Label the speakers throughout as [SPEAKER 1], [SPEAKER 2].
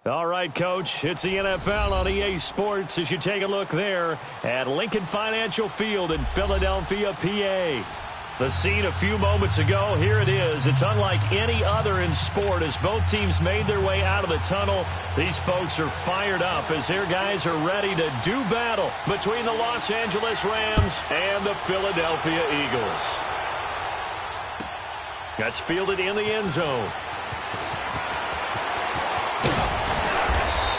[SPEAKER 1] All right, Coach, it's the NFL on EA Sports as you take a look there at Lincoln Financial Field in Philadelphia, PA. The scene a few moments ago, here it is. It's unlike any other in sport as both teams made their way out of the tunnel. These folks are fired up as their guys are ready to do battle between the Los Angeles Rams and the Philadelphia Eagles. That's fielded in the end zone.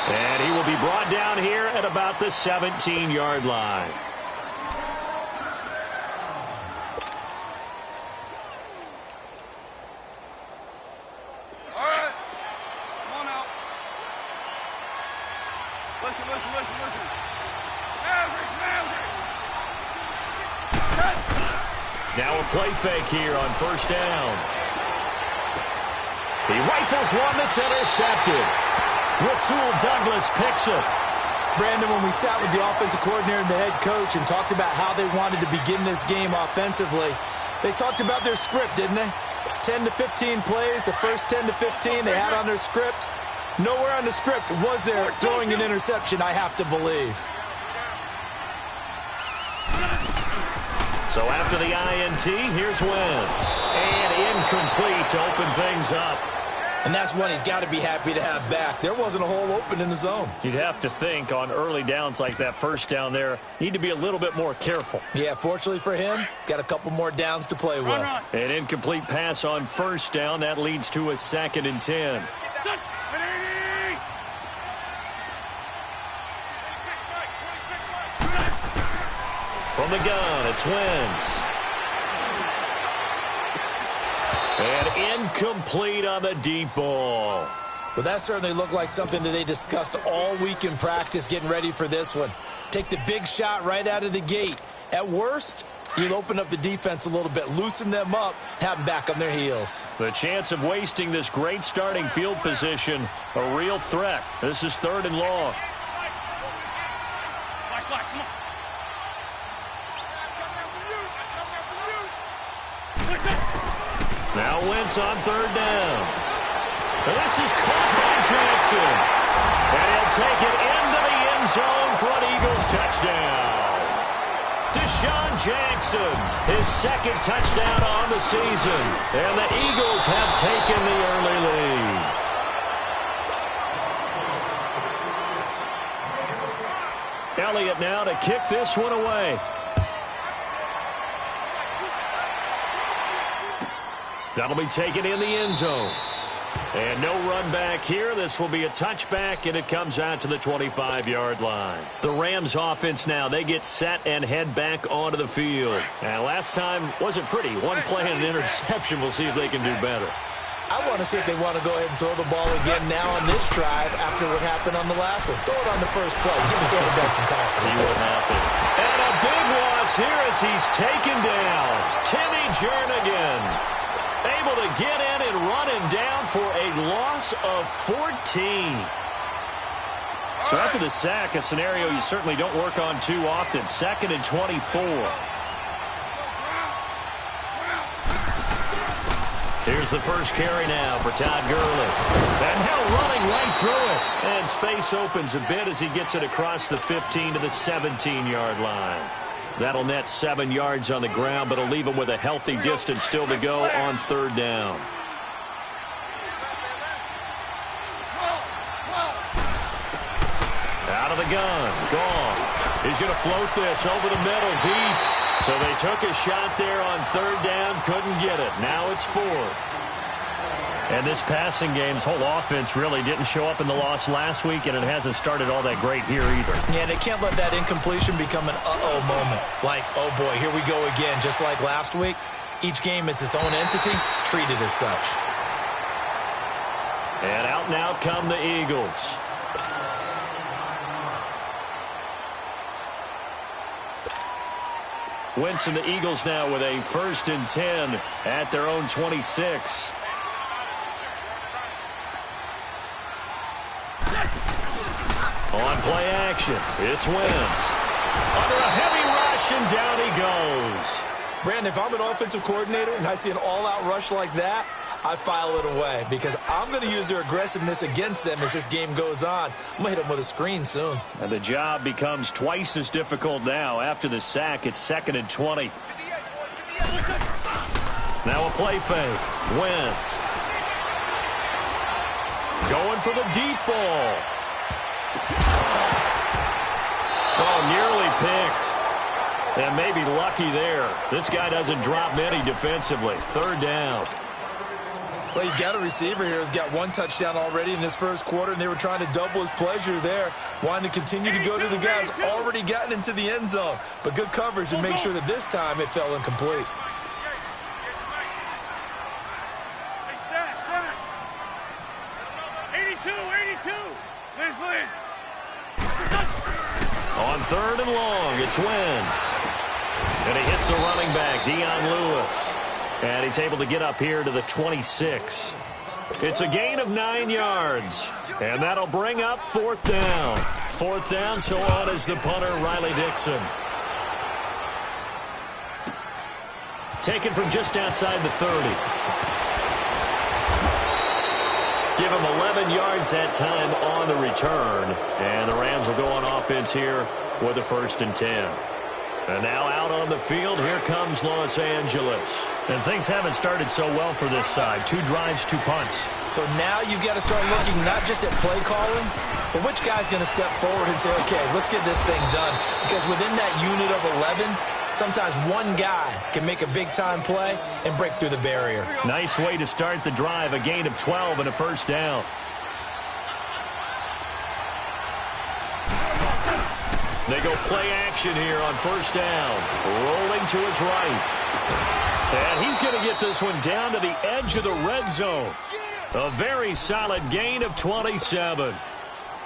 [SPEAKER 1] And he will be brought down here at about the 17-yard line.
[SPEAKER 2] All right. Come on out. Listen. Maverick.
[SPEAKER 1] Now a play fake here on first down. He rifles one that's intercepted. Rasul Douglas picks it.
[SPEAKER 3] Brandon, when we sat with the offensive coordinator and the head coach and talked about how they wanted to begin this game offensively, they talked about their script, didn't they? 10 to 15 plays, the first 10 to 15 they had on their script. Nowhere on the script was there throwing an interception, I have to believe.
[SPEAKER 1] So after the INT, here's Wentz. And incomplete to open things up.
[SPEAKER 3] And that's one he's got to be happy to have back. There wasn't a hole open in the zone.
[SPEAKER 1] You'd have to think on early downs like that first down there, need to be a little bit more careful.
[SPEAKER 3] Yeah, fortunately for him, got a couple more downs to play with.
[SPEAKER 1] An incomplete pass on first down. That leads to a 2nd and 10. From the gun, it's Wentz. And incomplete on the deep ball.
[SPEAKER 3] Well, that certainly looked like something that they discussed all week in practice getting ready for this one. Take the big shot right out of the gate. At worst, you'll open up the defense a little bit, loosen them up, have them back on their heels.
[SPEAKER 1] The chance of wasting this great starting field position, a real threat. This is 3rd and long. Now Wentz on 3rd down. This is caught by Jackson. And he'll take it into the end zone for an Eagles touchdown. Deshaun Jackson, his 2nd touchdown on the season. And the Eagles have taken the early lead. Elliott now to kick this one away. That'll be taken in the end zone. And no run back here. This will be a touchback, and it comes out to the 25-yard line. The Rams offense now, they get set and head back onto the field. And last time wasn't pretty. One play and an interception. We'll see if they can do better.
[SPEAKER 3] I want to see if they want to go ahead and throw the ball again now on this drive after what happened on the last one. Throw it on the first play. Give the quarterback some confidence.
[SPEAKER 1] See what happens. And a big loss here as he's taken down. Timmy Jernigan able to get in and run him down for a loss of 14. So after the sack, a scenario you certainly don't work on too often. 2nd and 24. Here's the first carry now for Todd Gurley. And now running right through it. And space opens a bit as he gets it across the 15 to the 17-yard line. That'll net 7 yards on the ground, but it'll leave him with a healthy distance still to go on 3rd down. Out of the gun. Gone. He's going to float this over the middle deep. So they took a shot there on 3rd down, couldn't get it. Now it's 4th. And this passing game's whole offense really didn't show up in the loss last week, and it hasn't started all that great here either.
[SPEAKER 3] Yeah, they can't let that incompletion become an uh-oh moment. Like, oh boy, here we go again. Just like last week, each game is its own entity, treated as such.
[SPEAKER 1] And out now come the Eagles. Wentz and the Eagles now with a 1st and 10 at their own 26. On play action, it's Wentz. Under a heavy rush, and down he goes.
[SPEAKER 3] Brandon, if I'm an offensive coordinator and I see an all-out rush like that, I file it away because I'm going to use their aggressiveness against them as this game goes on. I'm going to hit them with a screen soon.
[SPEAKER 1] And the job becomes twice as difficult now. After the sack, it's 2nd and 20. Now a play fake. Wentz. Going for the deep ball. Oh, nearly picked. And maybe lucky there. This guy doesn't drop many defensively. 3rd down.
[SPEAKER 3] Well, you got a receiver here who's got 1 touchdown already in this first quarter, and they were trying to double his pleasure there, wanting to continue to go to the guys already gotten into the end zone. But good coverage to make sure that this time it fell incomplete.
[SPEAKER 1] On 3rd and long, it's Wentz. And he hits the running back, Dion Lewis. And he's able to get up here to the 26. It's a gain of 9 yards. And that'll bring up 4th down. 4th down, so on is the punter, Riley Dixon. Taken from just outside the 30. Give him 11 yards that time on the return. And the Rams will go on offense here with a 1st and 10. And now out on the field, here comes Los Angeles. And things haven't started so well for this side. 2 drives, 2 punts.
[SPEAKER 3] So now you've got to start looking not just at play calling, but which guy's going to step forward and say, okay, let's get this thing done. Because within that unit of 11, sometimes one guy can make a big-time play and break through the barrier.
[SPEAKER 1] Nice way to start the drive, a gain of 12 and a 1st down. They go play action here on 1st down. Rolling to his right. And he's going to get this one down to the edge of the red zone. A very solid gain of 27.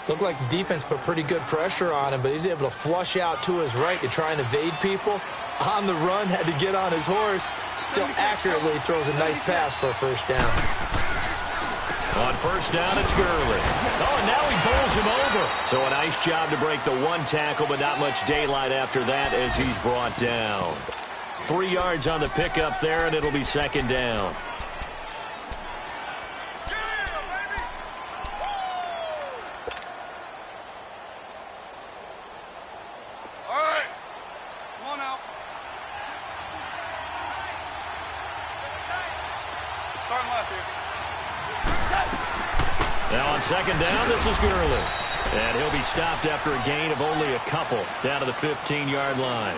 [SPEAKER 3] Looked like the defense put pretty good pressure on him, but he's able to flush out to his right to try and evade people. On the run, had to get on his horse. Still accurately throws a nice pass for a 1st down.
[SPEAKER 1] On 1st down, it's Gurley. Oh, and now he bowls him over. So a nice job to break the 1 tackle, but not much daylight after that as he's brought down. 3 yards on the pickup there, and it'll be 2nd down.
[SPEAKER 2] All right. Come on out. Starting left here.
[SPEAKER 1] Now on 2nd down, this is Gurley. And he'll be stopped after a gain of only a couple down to the 15-yard line.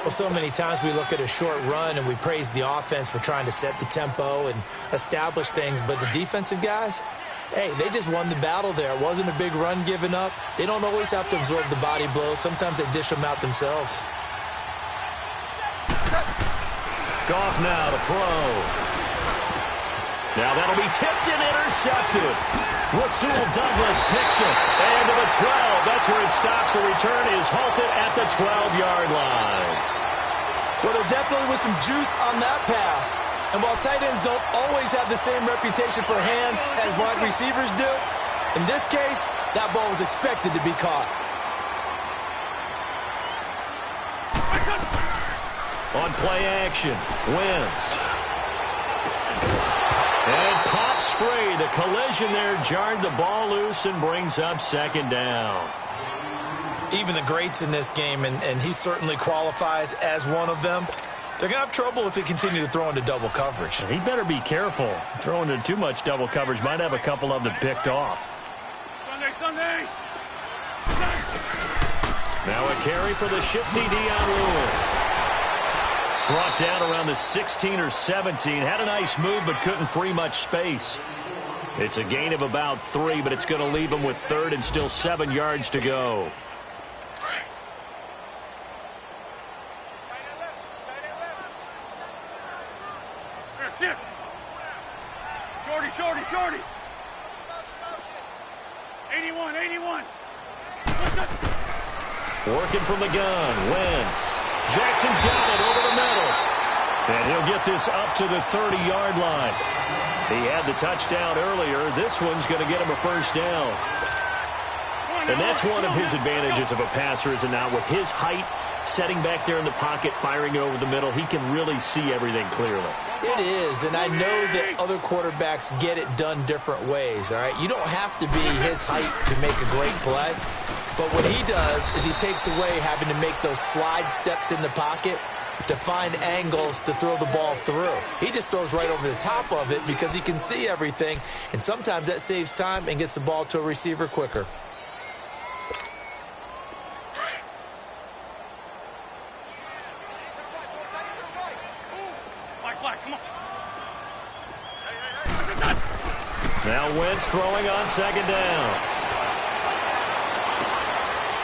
[SPEAKER 3] Well, so many times we look at a short run and we praise the offense for trying to set the tempo and establish things, but the defensive guys, hey, they just won the battle there. It wasn't a big run given up. They don't always have to absorb the body blows. Sometimes they dish them out themselves.
[SPEAKER 1] Goff now to throw. Now that'll be tipped and intercepted. Rasul Douglas picks it. And to the 12. That's where it stops. The return is halted at the 12-yard line.
[SPEAKER 3] Well, there definitely was some juice on that pass. And while tight ends don't always have the same reputation for hands as wide receivers do, in this case, that ball was expected to be caught.
[SPEAKER 1] On play action, Wentz. And pops free. The collision there jarred the ball loose and brings up 2nd down.
[SPEAKER 3] Even the greats in this game, and he certainly qualifies as one of them, they're going to have trouble if they continue to throw into double coverage.
[SPEAKER 1] He better be careful. Throwing into too much double coverage might have a couple of them picked off.
[SPEAKER 2] Sunday.
[SPEAKER 1] Now a carry for the shifty Dion Lewis. Brought down around the 16 or 17. Had a nice move, but couldn't free much space. It's a gain of about 3, but it's going to leave him with 3rd and still 7 yards to go.
[SPEAKER 2] Shorty. 81.
[SPEAKER 1] Working from the gun, Wentz. Jackson's got it over the middle. And he'll get this up to the 30-yard line. He had the touchdown earlier. This one's going to get him a 1st down. And that's one of his advantages of a passer, is it not? With his height, setting back there in the pocket, firing it over the middle. He can really see everything clearly.
[SPEAKER 3] It is, and I know that other quarterbacks get it done different ways, all right? You don't have to be his height to make a great play, but what he does is he takes away having to make those slide steps in the pocket to find angles to throw the ball through. He just throws right over the top of it because he can see everything, and sometimes that saves time and gets the ball to a receiver quicker.
[SPEAKER 1] Now Wentz throwing on second down.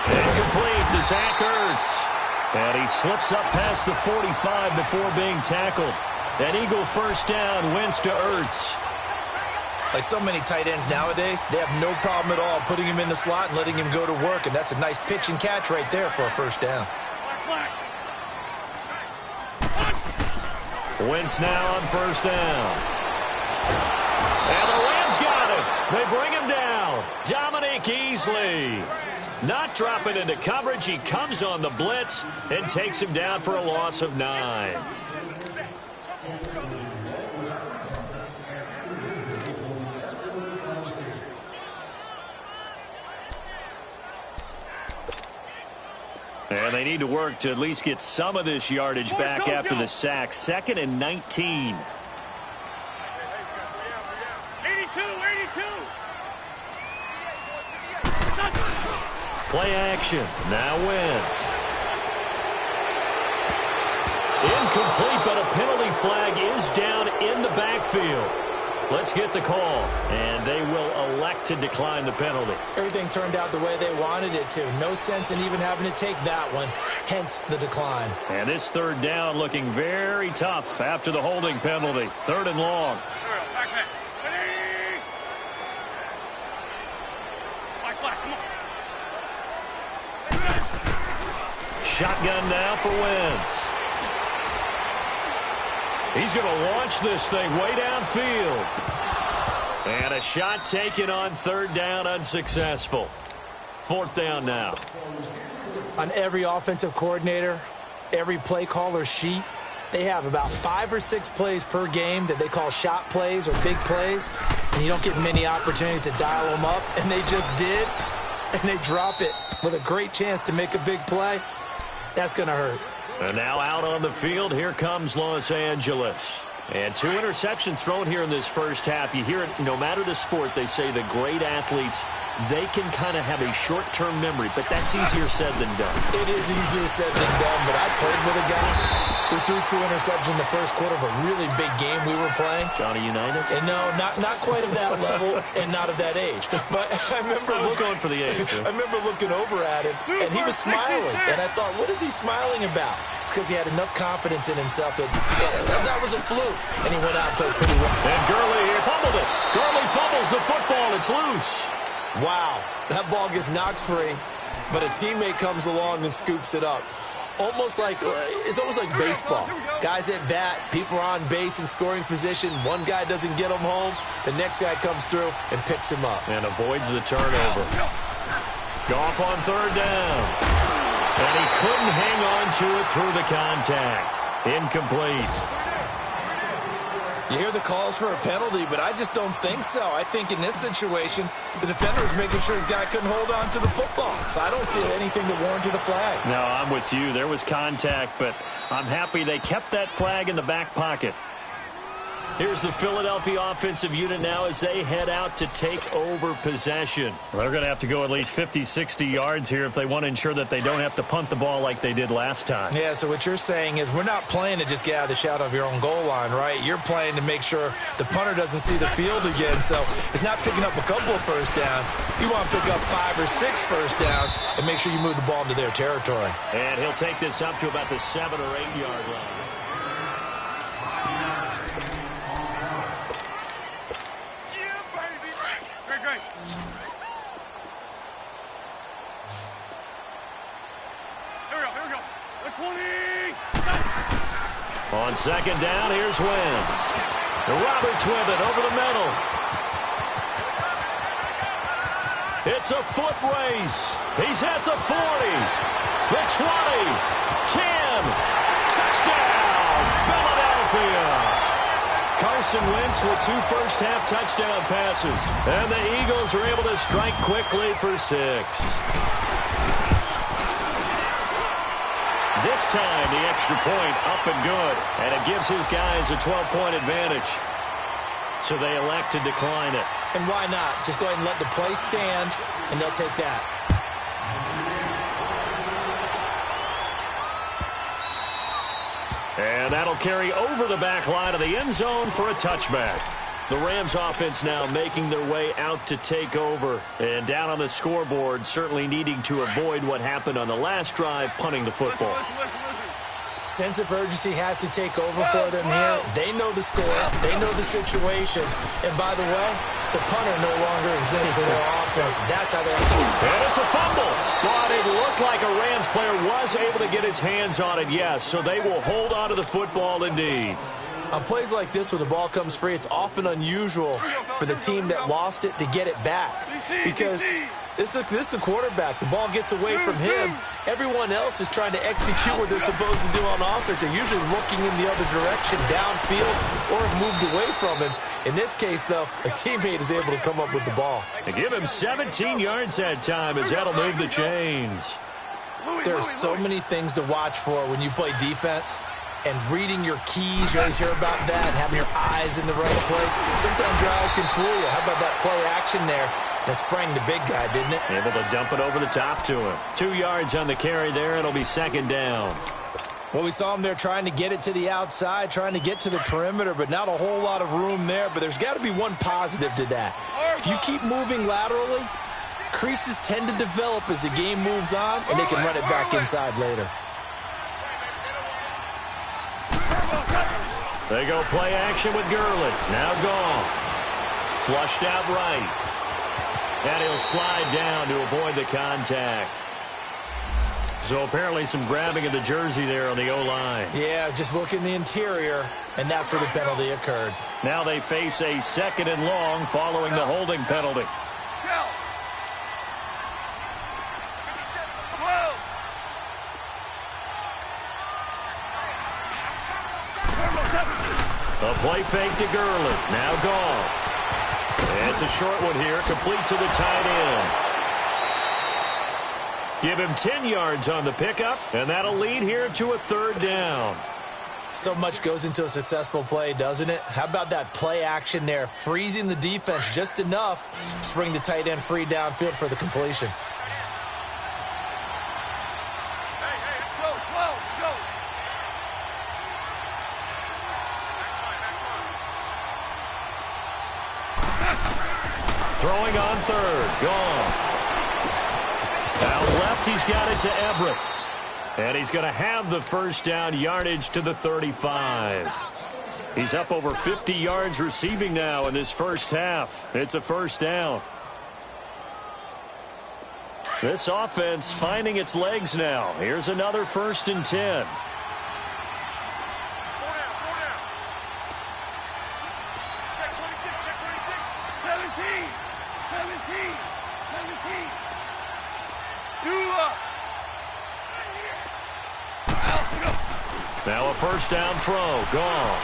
[SPEAKER 1] Incomplete to Zach Ertz. And he slips up past the 45 before being tackled. An Eagle first down, Wentz to Ertz.
[SPEAKER 3] Like so many tight ends nowadays, they have no problem at all putting him in the slot and letting him go to work, and that's a nice pitch and catch right there for a first down.
[SPEAKER 1] Wentz now on first down. And the Rams got him. They bring him down. Dominique Easley. Not dropping into coverage. He comes on the blitz and takes him down for a loss of 9. And they need to work to at least get some of this yardage back after the sack. 2nd and 19.
[SPEAKER 2] 82.
[SPEAKER 1] Play action. Now Wentz. Incomplete, but a penalty flag is down in the backfield. Let's get the call. And they will elect to decline the penalty.
[SPEAKER 3] Everything turned out the way they wanted it to. No sense in even having to take that one, hence the decline.
[SPEAKER 1] And this third down looking very tough after the holding penalty. 3rd and long. Shotgun now for Wentz. He's going to launch this thing way downfield. And a shot taken on 3rd down, unsuccessful. 4th down now.
[SPEAKER 3] On every offensive coordinator, every play caller sheet, they have about 5 or 6 plays per game that they call shot plays or big plays, and you don't get many opportunities to dial them up, and they just did, and they drop it with a great chance to make a big play. That's going to hurt.
[SPEAKER 1] And now out on the field, here comes Los Angeles. And 2 interceptions thrown here in this first half. You hear it, no matter the sport, they say the great athletes, they can kind of have a short-term memory, but that's easier said than done.
[SPEAKER 3] It is easier said than done, but I played with a guy who threw 2 interceptions in the first quarter of a really big game we were playing.
[SPEAKER 1] Johnny Unitas?
[SPEAKER 3] And no, not quite of that level and not of that age. But I remember
[SPEAKER 1] going for the age.
[SPEAKER 3] I remember looking over at him, and he was smiling. And I thought, what is he smiling about? It's because he had enough confidence in himself that that was a fluke. And he went out and played pretty well.
[SPEAKER 1] And Gurley fumbled it. Gurley fumbles the football. It's loose.
[SPEAKER 3] Wow, that ball gets knocked free, but a teammate comes along and scoops it up. It's almost like baseball. Guys at bat, people are on base in scoring position. One guy doesn't get him home. The next guy comes through and picks him up.
[SPEAKER 1] And avoids the turnover. Goff on 3rd down. And he couldn't hang on to it through the contact. Incomplete.
[SPEAKER 3] You hear the calls for a penalty, but I just don't think so. I think in this situation, the defender was making sure his guy couldn't hold on to the football. So I don't see anything to warrant the flag.
[SPEAKER 1] No, I'm with you. There was contact, but I'm happy they kept that flag in the back pocket. Here's the Philadelphia offensive unit now as they head out to take over possession. Well, they're going to have to go at least 50, 60 yards here if they want to ensure that they don't have to punt the ball like they did last time.
[SPEAKER 3] Yeah, so what you're saying is we're not playing to just get out of the shadow of your own goal line, right? You're playing to make sure the punter doesn't see the field again. So it's not picking up a couple of first downs. You want to pick up 5 or 6 first downs and make sure you move the ball into their territory.
[SPEAKER 1] And he'll take this up to about the 7 or 8 yard line. On 2nd down, here's Wentz. Roberts with it over the middle. It's a foot race. He's at the 40, the 20, 10. Touchdown, Philadelphia. Carson Wentz with 2 first-half touchdown passes. And the Eagles are able to strike quickly for 6. This time, the extra point up and good. And it gives his guys a 12-point advantage. So they elect to decline it.
[SPEAKER 3] And why not? Just go ahead and let the play stand, and they'll take that.
[SPEAKER 1] And that'll carry over the back line of the end zone for a touchback. The Rams offense now making their way out to take over. And down on the scoreboard, certainly needing to avoid what happened on the last drive, punting the football.
[SPEAKER 2] Listen.
[SPEAKER 3] Sense of urgency has to take over for them here. They know the score. They know the situation. And by the way, the punter no longer exists for their offense. That's how they have to.
[SPEAKER 1] And it's a fumble. But it looked like a Rams player was able to get his hands on it, yes. So they will hold on to the football indeed.
[SPEAKER 3] On plays like this where the ball comes free, it's often unusual for the team that lost it to get it back. Because this is the quarterback. The ball gets away from him. Everyone else is trying to execute what they're supposed to do on offense. They're usually looking in the other direction, downfield, or have moved away from him. In this case, though, a teammate is able to come up with the ball.
[SPEAKER 1] They give him 17 yards that time as that'll move the chains.
[SPEAKER 3] There are so many things to watch for when you play defense. And reading your keys, you always hear about that, and having your eyes in the right place. Sometimes your eyes can fool you. How about that play action there? That sprang the big guy, didn't it?
[SPEAKER 1] Able to dump it over the top to him. 2 yards on the carry there. It'll be second down.
[SPEAKER 3] Well, we saw him there trying to get it to the outside, trying to get to the perimeter, but not a whole lot of room there. But there's got to be one positive to that. If you keep moving laterally, creases tend to develop as the game moves on, and they can run it back inside later.
[SPEAKER 1] They go play action with Gurley. Now Goff. Flushed out right. And he'll slide down to avoid the contact. So apparently some grabbing of the jersey there on the O-line.
[SPEAKER 3] Yeah, just look in the interior, and that's where the penalty occurred.
[SPEAKER 1] Now they face a 2nd and long following the holding penalty. A play fake to Gurley. Now Goff. It's a short one here, complete to the tight end. Give him 10 yards on the pickup, and that'll lead here to a 3rd down.
[SPEAKER 3] So much goes into a successful play, doesn't it? How about that play action there, freezing the defense just enough to bring the tight end free downfield for the completion.
[SPEAKER 1] Throwing on 3rd. Goff. Out left, he's got it to Everett. And he's going to have the first down yardage to the 35. He's up over 50 yards receiving now in this first half. It's a first down. This offense finding its legs now. Here's another 1st and 10. Now a first down throw. Goff.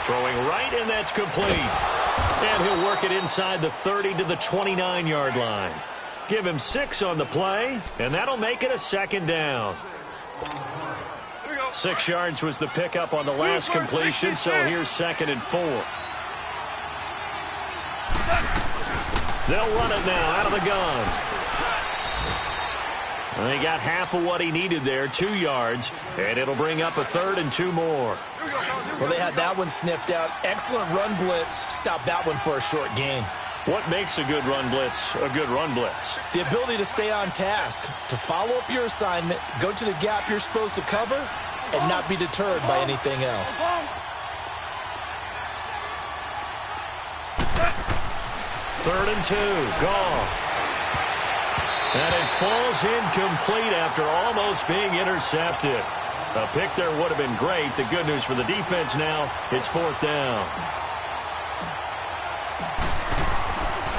[SPEAKER 1] Throwing right, and that's complete. And he'll work it inside the 30 to the 29-yard line. Give him 6 on the play, and that'll make it a 2nd down. 6 yards was the pickup on the last completion, so here's 2nd and 4. They'll run it now out of the gun. And they got half of what he needed there, 2 yards, and it'll bring up a 3rd and 2 more.
[SPEAKER 3] Well, they had that one sniffed out. Excellent run blitz. Stop that one for a short gain.
[SPEAKER 1] What makes a good run blitz a good run blitz?
[SPEAKER 3] The ability to stay on task, to follow up your assignment, go to the gap you're supposed to cover, and not be deterred by anything else.
[SPEAKER 1] 3rd and 2. Goff. And it falls incomplete after almost being intercepted. A pick there would have been great. The good news for the defense now, it's 4th down.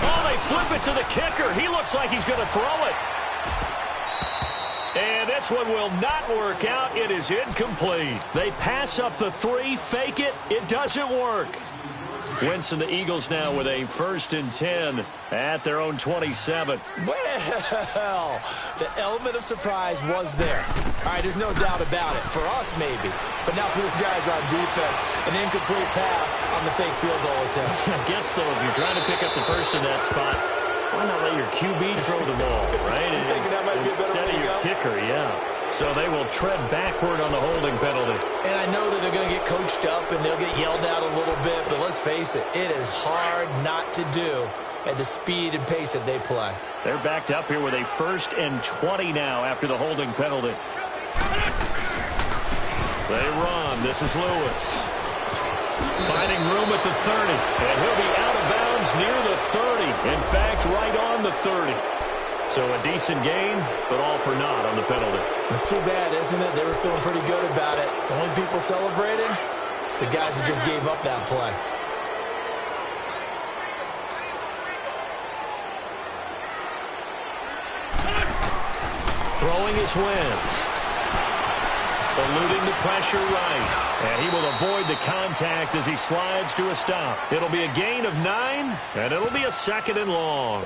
[SPEAKER 1] Oh, they flip it to the kicker. He looks like he's going to throw it. And this one will not work out. It is incomplete. They pass up the 3, fake it. It doesn't work. Wentz and the Eagles now with a 1st and 10 at their own 27.
[SPEAKER 3] Well, the element of surprise was there. All right, there's no doubt about it. For us, maybe. But not for the guys on defense. An incomplete pass on the fake field goal attempt.
[SPEAKER 1] I guess, though, if you're trying to pick up the first in that spot, why not let your QB throw the ball, right?
[SPEAKER 3] You think that might be a better
[SPEAKER 1] instead
[SPEAKER 3] way
[SPEAKER 1] of
[SPEAKER 3] to
[SPEAKER 1] your
[SPEAKER 3] go?
[SPEAKER 1] kicker, yeah. So they will tread backward on the holding penalty.
[SPEAKER 3] And I know that they're going to get coached up and they'll get yelled at a little bit, but let's face it, it is hard not to do at the speed and pace that they play.
[SPEAKER 1] They're backed up here with a 1st and 20 now after the holding penalty. They run. This is Lewis. Finding room at the 30. And he'll be out of bounds near the 30. In fact, right on the 30. So a decent gain, but all for naught on the penalty.
[SPEAKER 3] It's too bad, isn't it? They were feeling pretty good about it. The only people celebrating, the guys who just gave up that play.
[SPEAKER 1] Throwing his Wentz. Eluding the pressure right. And he will avoid the contact as he slides to a stop. It'll be a gain of 9, and it'll be a 2nd and long.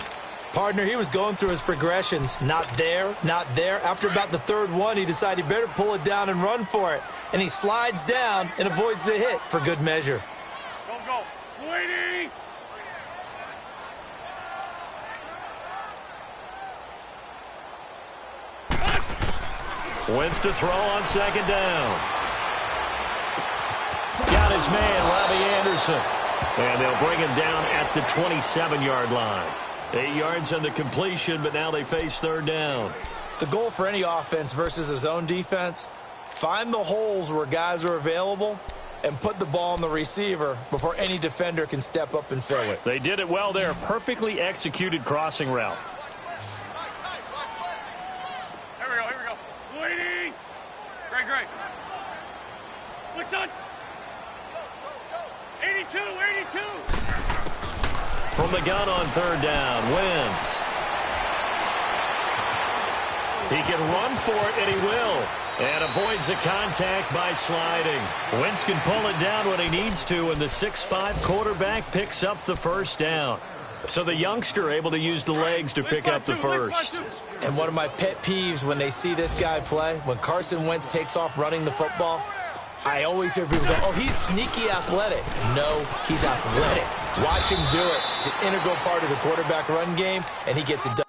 [SPEAKER 3] Partner, he was going through his progressions. Not there, not there. After about the 3rd one, he decided he better pull it down and run for it. And he slides down and avoids the hit for good measure.
[SPEAKER 2] Go. Waiting.
[SPEAKER 1] Wentz to throw on 2nd down. Got his man, Robbie Anderson. And they'll bring him down at the 27-yard line. 8 yards on the completion, but now they face 3rd down.
[SPEAKER 3] The goal for any offense versus his own defense, find the holes where guys are available and put the ball on the receiver before any defender can step up and fill it.
[SPEAKER 1] They did it well there. Perfectly executed crossing route.
[SPEAKER 2] Here we go. Waiting. Great. What's on? 82.
[SPEAKER 1] From the gun on 3rd down, Wentz. He can run for it, and he will. And avoids the contact by sliding. Wentz can pull it down when he needs to, and the 6'5" quarterback picks up the 1st down. So the youngster able to use the legs to pick up the 1st.
[SPEAKER 3] And one of my pet peeves when they see this guy play, when Carson Wentz takes off running the football, I always hear people go, oh, he's sneaky athletic. No, he's athletic. Watch him do it. It's an integral part of the quarterback run game, and he gets it done.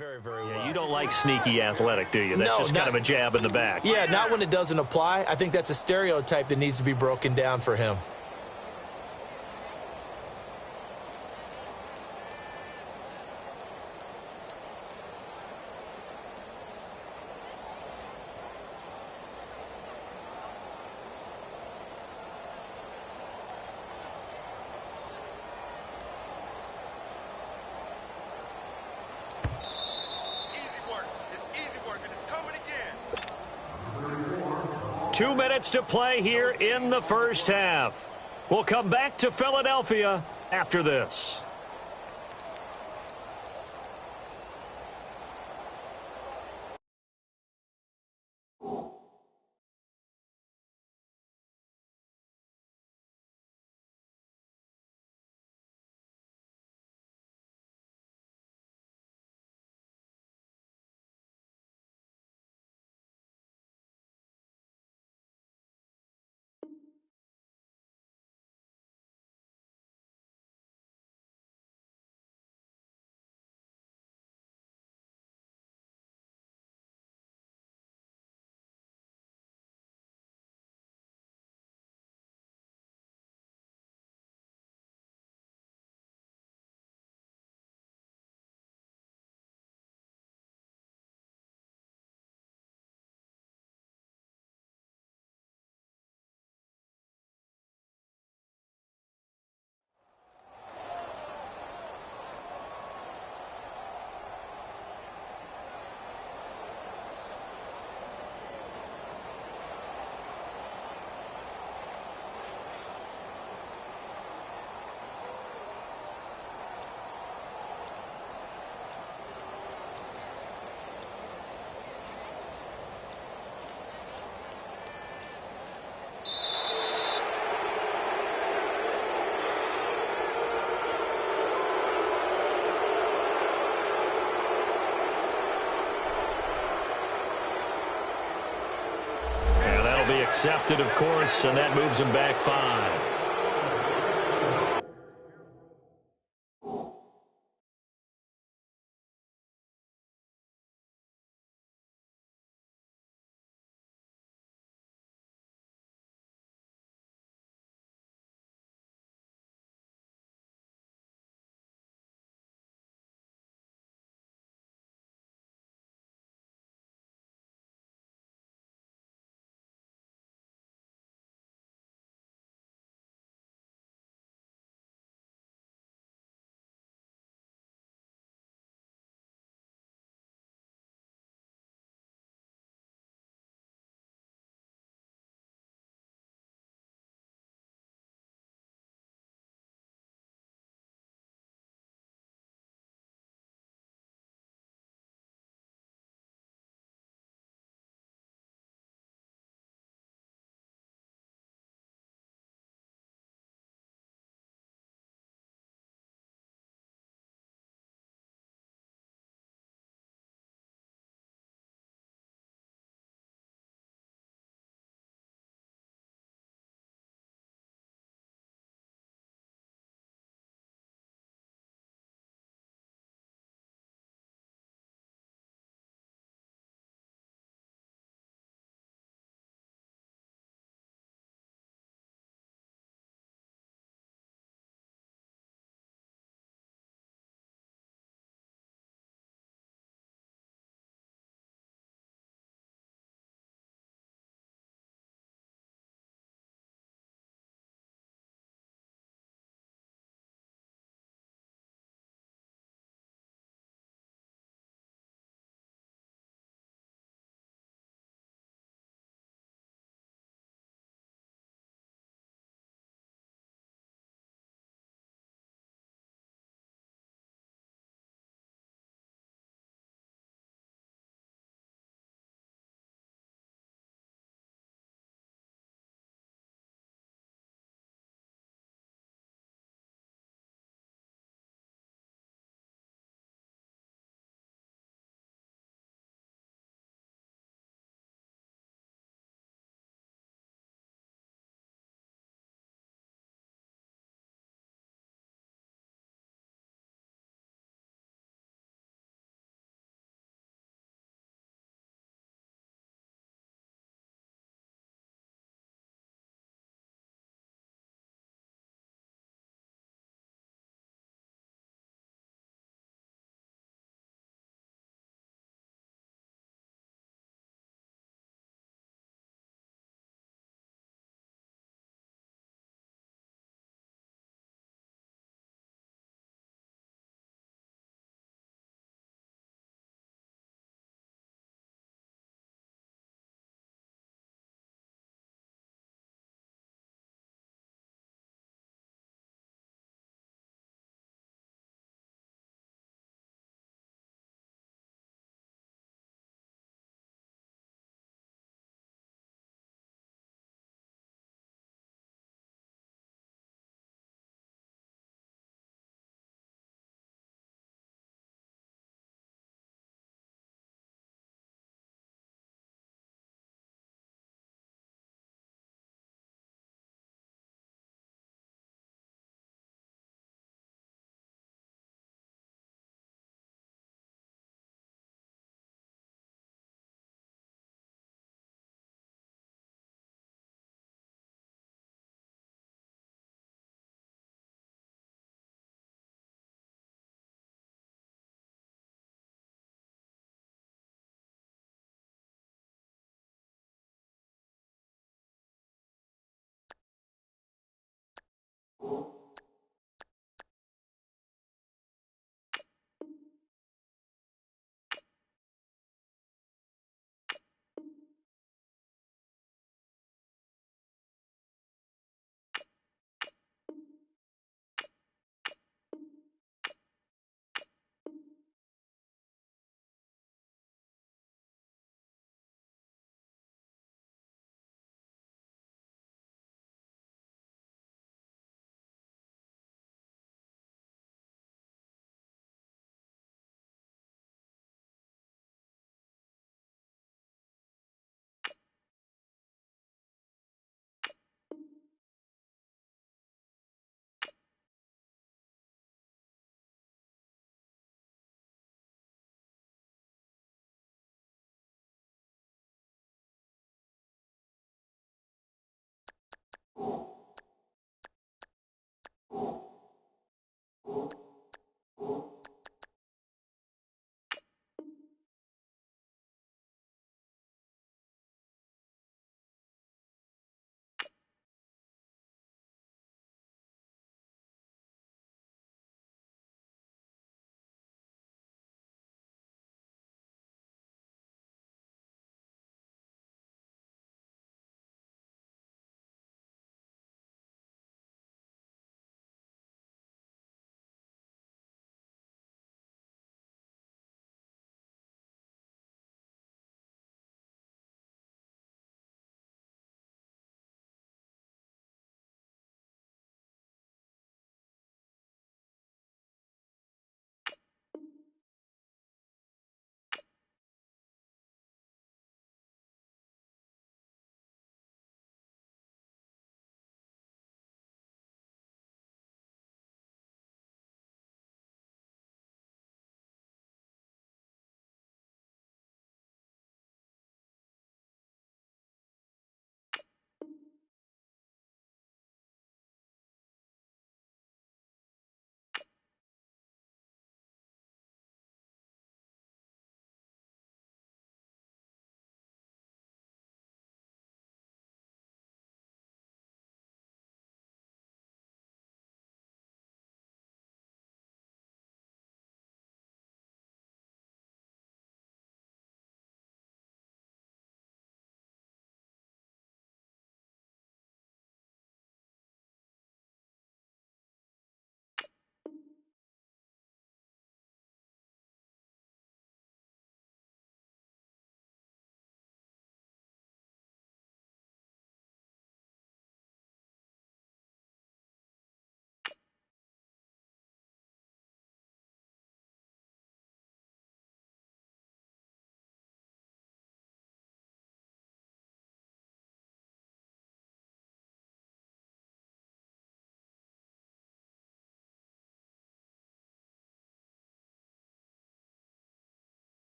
[SPEAKER 3] very, very well.
[SPEAKER 1] Yeah, you don't like sneaky athletic, do you? That's just kind of a jab in the back.
[SPEAKER 3] Yeah, not when it doesn't apply. I think that's a stereotype that needs to be broken down for him.
[SPEAKER 1] Two minutes to play here in the first half. We'll come back to Philadelphia after this. Accepted, of course, and that moves him back 5.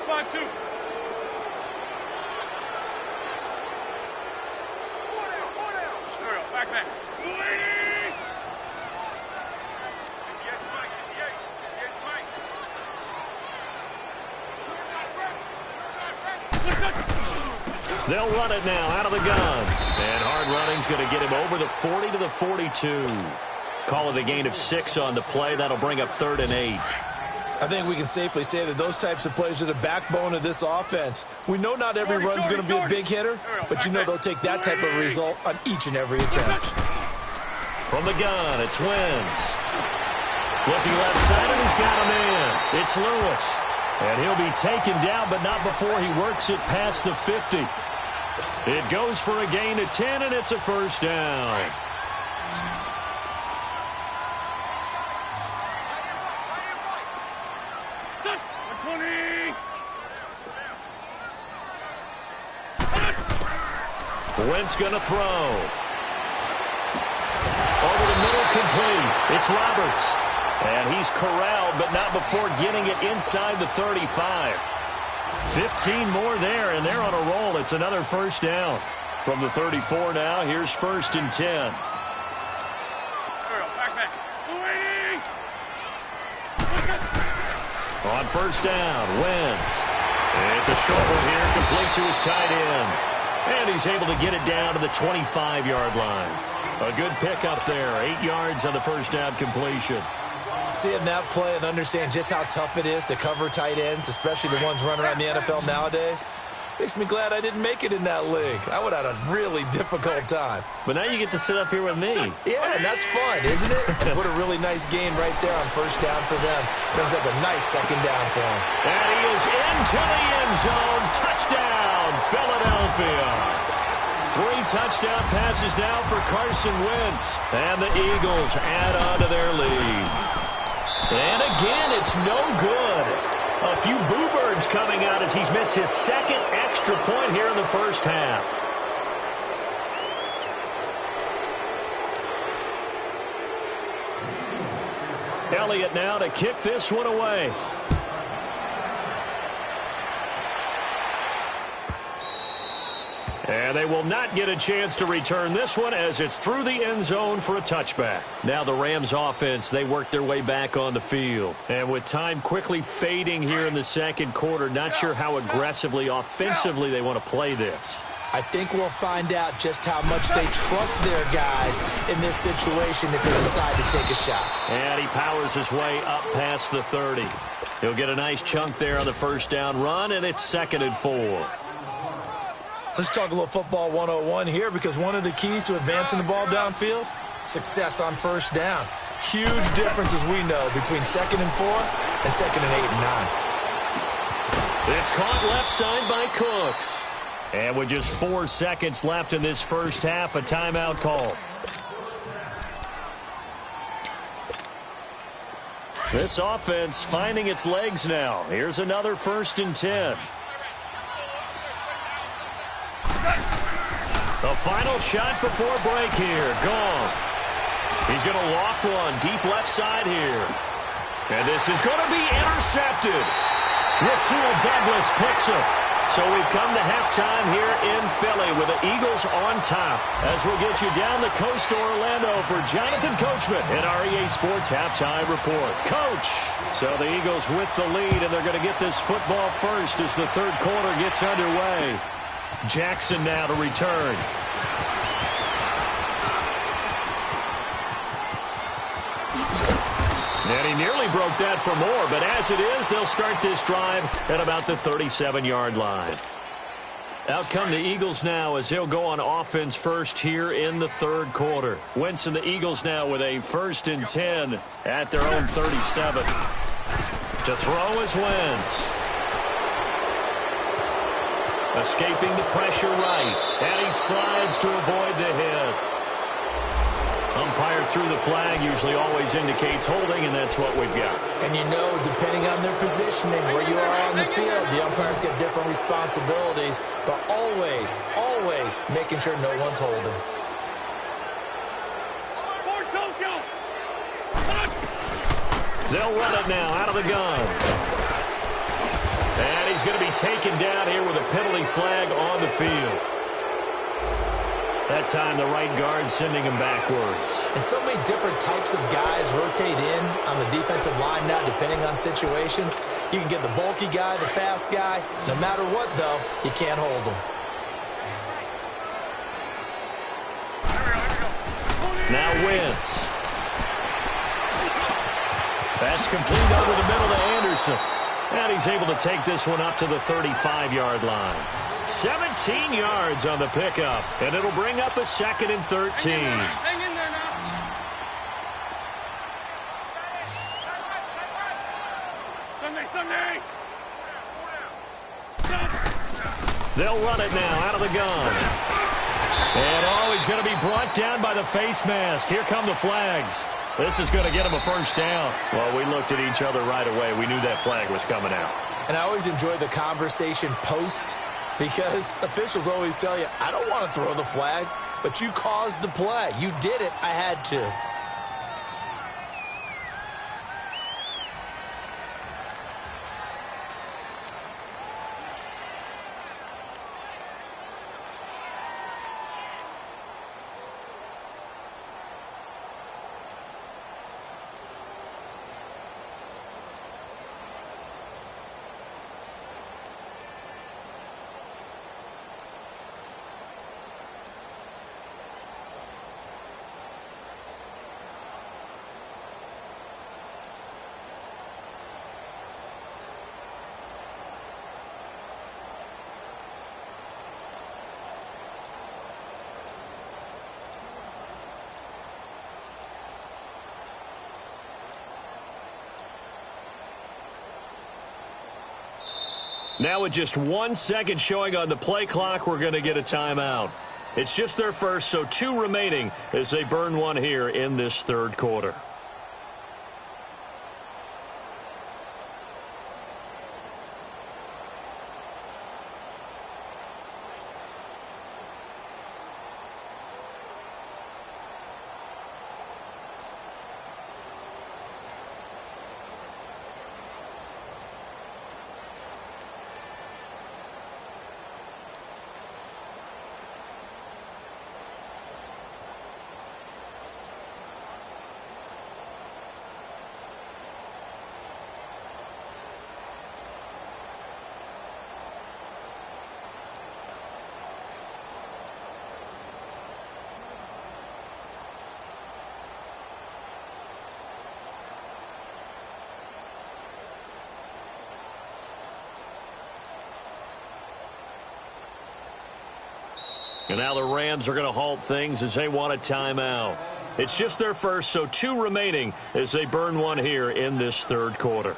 [SPEAKER 2] Spot 2. There we go. Back. Waiting!
[SPEAKER 1] They'll run it now out of the gun. And hard running's going to get him over the 40 to the 42. Call it a gain of 6 on the play. That'll bring up 3rd and 8.
[SPEAKER 3] I think we can safely say that those types of plays are the backbone of this offense. We know not every run's going to be a big hitter, but you know they'll take that type of result on each and every attempt.
[SPEAKER 1] From the gun, it's Wentz. Looking left side, and he's got him in. It's Lewis. And he'll be taken down, but not before he works it past the 50. It goes for a gain of 10, and it's a first down. Wentz going to throw. Over the middle, complete. It's Roberts. And he's corralled, but not before getting it inside the 35. 15 more there, and they're on a roll. It's another first down. From the 34 now, here's 1st and 10.
[SPEAKER 2] Back. Waiting!
[SPEAKER 1] On first down, Wentz. It's a short one here, complete to his tight end. And he's able to get it down to the 25-yard line. A good pickup there, 8 yards on the first down completion.
[SPEAKER 3] Seeing that play and understand just how tough it is to cover tight ends, especially the ones running around the NFL nowadays, makes me glad I didn't make it in that league. I would have had a really difficult time.
[SPEAKER 1] But now you get to sit up here with me.
[SPEAKER 3] Yeah, and that's fun, isn't it? What a really nice gain right there on first down for them. Brings up a nice second down for him.
[SPEAKER 1] And he is into the end zone. Touchdown, Philadelphia. 3 touchdown passes now for Carson Wentz. And the Eagles add on to their lead. And again, it's no good. A few boo birds coming out as he's missed his second extra point here in the first half. Elliott now to kick this one away. And they will not get a chance to return this one as it's through the end zone for a touchback. Now the Rams offense, they work their way back on the field. And with time quickly fading here in the second quarter, not sure how aggressively, offensively they want to play this.
[SPEAKER 3] I think we'll find out just how much they trust their guys in this situation if they decide to take a shot.
[SPEAKER 1] And he powers his way up past the 30. He'll get a nice chunk there on the first down run, and it's 2nd and 4.
[SPEAKER 3] Let's talk a little football 101 here, because one of the keys to advancing the ball downfield, success on first down. Huge difference, as we know, between 2nd and 4 and 2nd and 8 and 9.
[SPEAKER 1] It's caught left side by Cooks. And with just 4 seconds left in this first half, a timeout call. This offense finding its legs now. Here's another 1st and 10. The final shot before break here. Goff. He's going to loft one deep left side here. And this is going to be intercepted. Rasul Douglas picks it. So we've come to halftime here in Philly with the Eagles on top. As we'll get you down the coast to Orlando for Jonathan Coachman in our EA Sports Halftime Report. Coach. So the Eagles with the lead, and they're going to get this football first as the third quarter gets underway. Jackson now to return. And he nearly broke that for more, but as it is, they'll start this drive at about the 37-yard line. Out come the Eagles now as they'll go on offense first here in the third quarter. Wentz and the Eagles now with a 1st and 10 at their own 37. To throw is Wentz. Escaping the pressure right. And he slides to avoid the hit. Umpire threw the flag, usually always indicates holding, and that's what we've got.
[SPEAKER 3] And you know, depending on their positioning, where you are on the field, the umpires get different responsibilities, but always, always making sure no one's holding.
[SPEAKER 1] They'll run it now out of the gun. And he's going to be taken down here with a penalty flag on the field. That time, the right guard sending him backwards.
[SPEAKER 3] And so many different types of guys rotate in on the defensive line now, depending on situations. You can get the bulky guy, the fast guy. No matter what, though, you can't hold them.
[SPEAKER 1] Now Wentz. That's complete over the middle to Anderson. And he's able to take this one up to the 35-yard line. 17 yards on the pickup, and it'll bring up a 2nd and 13.
[SPEAKER 2] Hang in there now. Sunday.
[SPEAKER 1] They'll run it now out of the gun. And he's going to be brought down by the face mask. Here come the flags. This is going to get him a first down. Well, we looked at each other right away. We knew that flag was coming out.
[SPEAKER 3] And I always enjoy the conversation post, because officials always tell you, I don't want to throw the flag, but you caused the play. You did it. I had to.
[SPEAKER 1] Now with just 1 second showing on the play clock, we're going to get a timeout. It's just their first, so 2 remaining as they burn one here in this third quarter. And now the Rams are going to halt things as they want a timeout. It's just their first, so 2 remaining as they burn one here in this third quarter.